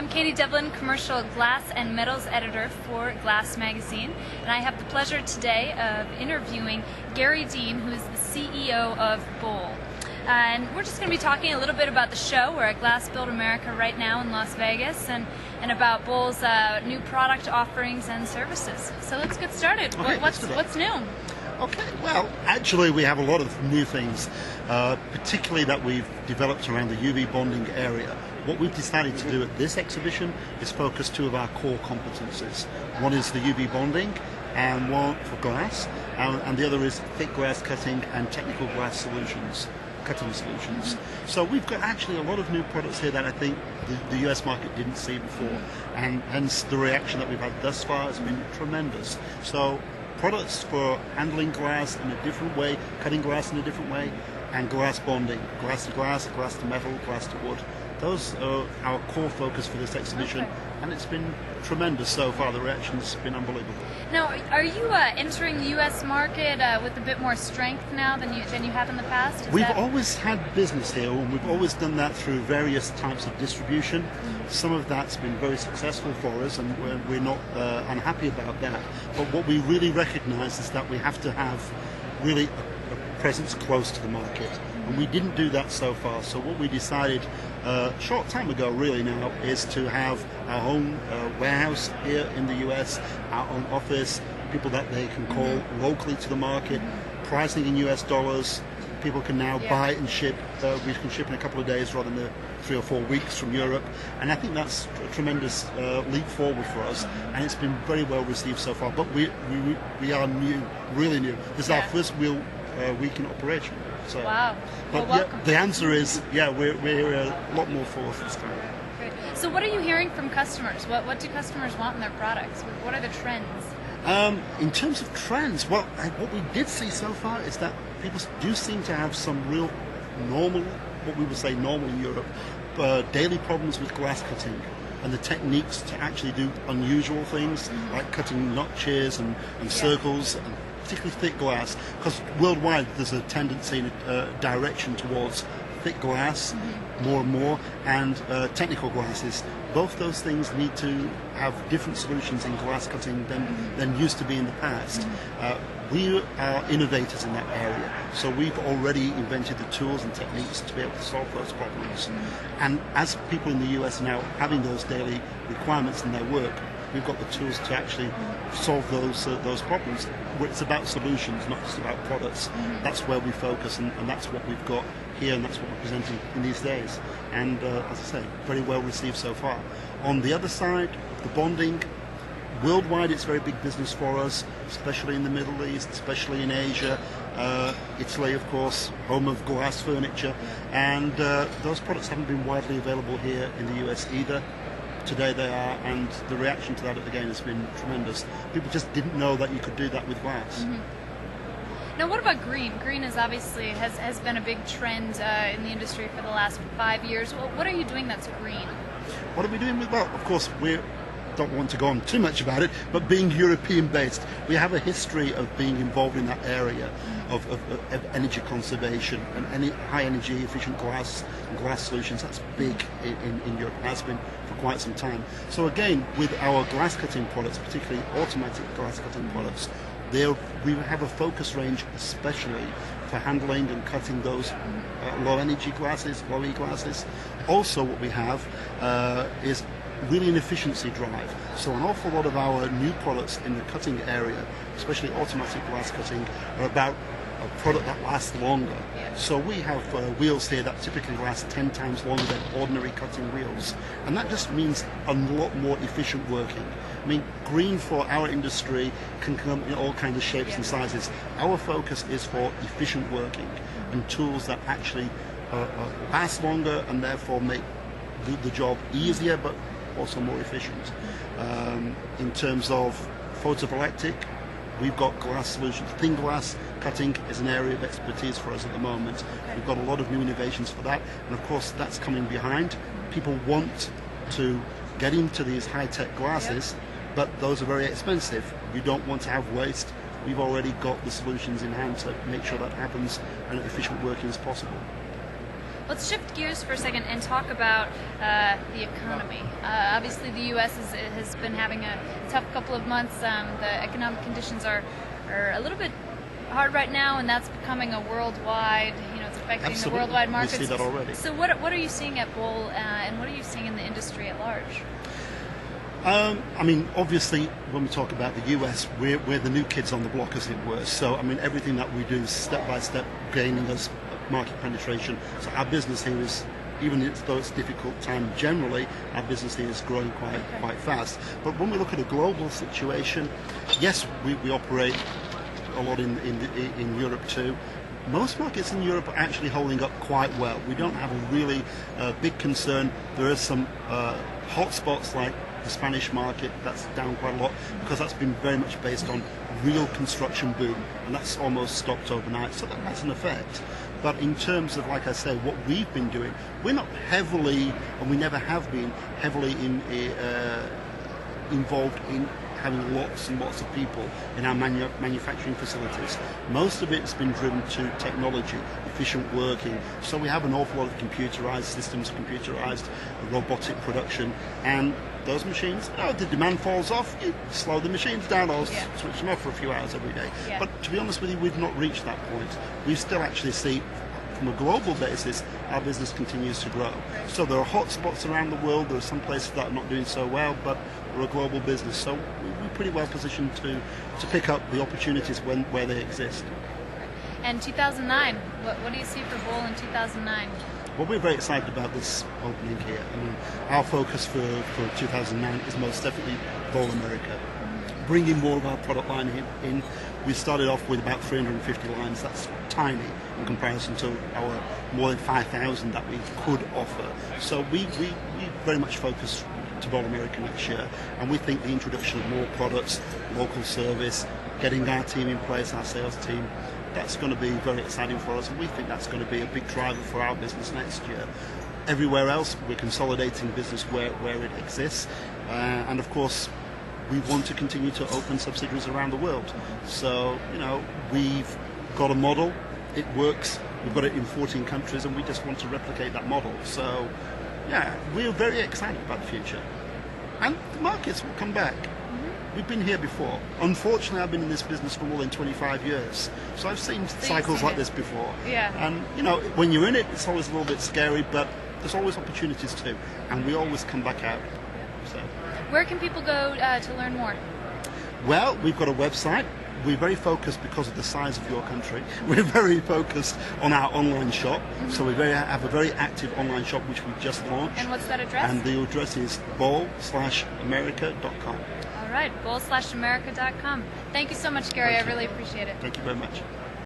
I'm Katie Devlin, commercial glass and metals editor for Glass Magazine, and I have the pleasure today of interviewing Gary Dean, who is the CEO of Bohle. And we're just going to be talking a little bit about the show. We're at GlassBuild America right now in Las Vegas, and about Bohle's new product offerings and services. So let's get started. Okay, What's new? Okay, well, actually we have a lot of new things, particularly that we've developed around the UV bonding area. What we've decided to do at this exhibition is focus two of our core competencies. One is the UV bonding, and one for glass, and the other is thick glass cutting and technical glass solutions, cutting solutions. So we've got actually a lot of new products here that I think the US market didn't see before, and hence the reaction that we've had thus far has been tremendous. So products for handling glass in a different way, cutting glass in a different way, and glass bonding, glass to glass, glass to metal, glass to wood. Those are our core focus for this exhibition, and it's been tremendous so far. The reaction's been unbelievable. Now, are you entering the U.S. market with a bit more strength now than you have in the past? We've always had business here, and we've always done that through various types of distribution. Some of that's been very successful for us, and we're not unhappy about that. But what we really recognise is that we have to have really a presence close to the market, and we didn't do that so far. So what we decided a short time ago really now is to have our own warehouse here in the US, our own office, people that they can call locally to the market, pricing in US dollars. People can now buy and ship. We can ship in a couple of days rather than 3 or 4 weeks from Europe, and I think that's a tremendous leap forward for us, and it's been very well received so far. But we are new, really new. This is our first real week in operation. So, wow. But the answer is, we're a lot more forth this time. Great. So what are you hearing from customers? What do customers want in their products? What are the trends? In terms of trends, well, what we did see so far is that people do seem to have some real normal, what we would say normal in Europe, daily problems with glass cutting and the techniques to actually do unusual things like cutting notches and circles, and particularly thick glass, because worldwide there's a tendency in a direction towards thick glass more and more, and technical glasses. Both those things need to have different solutions in glass cutting than used to be in the past. We are innovators in that area, so we've already invented the tools and techniques to be able to solve those problems. And as people in the US are now having those daily requirements in their work, we've got the tools to actually solve those problems. It's about solutions, not just about products. That's where we focus, and that's what we've got here, and that's what we're presenting in these days. And as I say, very well received so far. On the other side, the bonding, worldwide it's very big business for us, especially in the Middle East, especially in Asia, Italy of course, home of glass furniture, and those products haven't been widely available here in the US either. Today they are, and the reaction to that again has been tremendous. People just didn't know that you could do that with glass. Now, what about green? Green is obviously has been a big trend in the industry for the last 5 years. Well, what are you doing that's green? What are we doing with? Well, of course, we don't want to go on too much about it, but being European-based, we have a history of being involved in that area of energy conservation and any high-energy efficient glass and glass solutions. That's big in Europe, has been for quite some time. So again, with our glass cutting products, particularly automatic glass cutting products, we have a focus range especially for handling and cutting those low-energy glasses, low-E glasses. Also what we have is really an efficiency drive. So an awful lot of our new products in the cutting area, especially automatic glass cutting, are about a product that lasts longer. So we have wheels here that typically last 10 times longer than ordinary cutting wheels. And that just means a lot more efficient working. I mean, green for our industry can come in all kinds of shapes and sizes. Our focus is for efficient working and tools that actually last longer and therefore make the job easier but also more efficient. In terms of photovoltaic, we've got glass solutions. Thin glass cutting is an area of expertise for us at the moment. We've got a lot of new innovations for that, and of course that's coming behind. People want to get into these high-tech glasses, but those are very expensive. You don't want to have waste. We've already got the solutions in hand to make sure that happens and efficient working as possible. Let's shift gears for a second and talk about the economy. Obviously, the U.S. has been having a tough couple of months. The economic conditions are a little bit hard right now, and that's becoming a worldwide, it's affecting Absolutely. the worldwide markets. We see that already. So what are you seeing at Bohle, and what are you seeing in the industry at large? Obviously, when we talk about the US, we're the new kids on the block, as it were. So, everything that we do is step by step gaining us market penetration. So our business here is, even though it's a difficult time generally, our business here is growing quite fast. But when we look at a global situation, yes, we operate a lot in Europe too. Most markets in Europe are actually holding up quite well. We don't have a really big concern. There are some hot spots like the Spanish market that's down quite a lot because that's been very much based on real construction boom, and that's almost stopped overnight, so that's an effect. But in terms of, like I say, what we've been doing, we're not heavily, and we never have been heavily involved in having lots and lots of people in our manufacturing facilities. Most of it's been driven to technology, efficient working. So we have an awful lot of computerized systems, computerized robotic production, and those machines, the demand falls off, you slow the machines down or switch them off for a few hours every day. Yeah. But to be honest with you, we've not reached that point. We still actually see, from a global basis, our business continues to grow. So there are hot spots around the world. There are some places that are not doing so well, but we're a global business. So we're pretty well positioned to pick up the opportunities where they exist. And 2009, what do you see for Bohle in 2009? Well, we're very excited about this opening here. Our focus for 2009 is most definitely Bohle America. Bringing more of our product line in. We started off with about 350 lines. That's tiny in comparison to our more than 5,000 that we could offer. So we very much focus to Bohle America next year, and we think the introduction of more products, local service, getting our team in place, our sales team, that's going to be very exciting for us, and we think that's going to be a big driver for our business next year. Everywhere else, we're consolidating business where it exists, and of course, we want to continue to open subsidiaries around the world. So, we've got a model, it works, we've got it in 14 countries, and we just want to replicate that model. So, we're very excited about the future. And the markets will come back. We've been here before. Unfortunately, I've been in this business for more than 25 years. So I've seen cycles like this before. Yeah. And, when you're in it, it's always a little bit scary, but there's always opportunities too. And we always come back out. So. Where can people go to learn more? Well, we've got a website. We're very focused because of the size of your country. We're very focused on our online shop. So we have a very active online shop which we've just launched. And what's that address? And the address is bohle-america.com. All right, bohle-america.com. Thank you so much, Gary. I really appreciate it. Thank you very much.